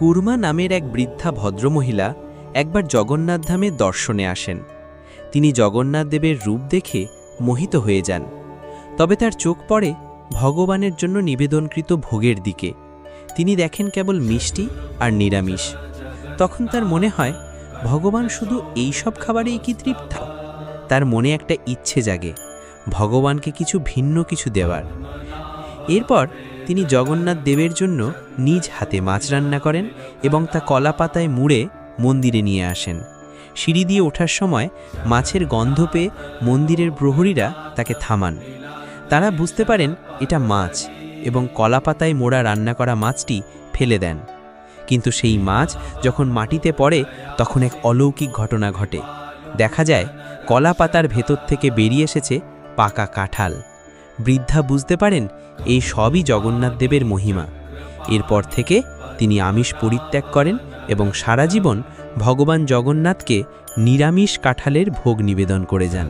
কুর্মা নামের এক বৃদ্ধা ভদ্রমহিলা একবার জগন্নাথ ধামে দর্শনে আসেন। তিনি জগন্নাথ দেবের রূপ দেখে মোহিত হয়ে যান। তবে তার চোখ পড়ে ভগবানের জন্য নিবেদনকৃত ভোগের দিকে। তিনি দেখেন কেবল মিষ্টি আর নিরামিষ। তখন তার মনে হয়, ভগবান শুধু এই সব খাবারেই কি তৃপ্ত? তার মনে একটা ইচ্ছে জাগে, ভগবানকে কিছু ভিন্ন কিছু দেওয়ার। এরপর তিনি জগন্নাথ দেবের জন্য নিজ হাতে মাছ রান্না করেন এবং তা কলা পাতায় মুড়ে মন্দিরে নিয়ে আসেন। সিঁড়ি দিয়ে ওঠার সময় মাছের গন্ধ পেয়ে মন্দিরের প্রহরীরা তাকে থামান। তারা বুঝতে পারেন এটা মাছ এবং কলা পাতায় মোড়া রান্না করা মাছটি ফেলে দেন। কিন্তু সেই মাছ যখন মাটিতে পড়ে তখন এক অলৌকিক ঘটনা ঘটে। দেখা যায় কলা পাতার ভেতর থেকে বেরিয়ে এসেছে পাকা কাঁঠাল। বৃদ্ধা বুঝতে পারেন এই সবই জগন্নাথ দেবের মহিমা। এরপর থেকে তিনি আমিষ পরিত্যাগ করেন এবং সারা জীবন ভগবান জগন্নাথকে নিরামিষ কাঁঠালের ভোগ নিবেদন করে যান।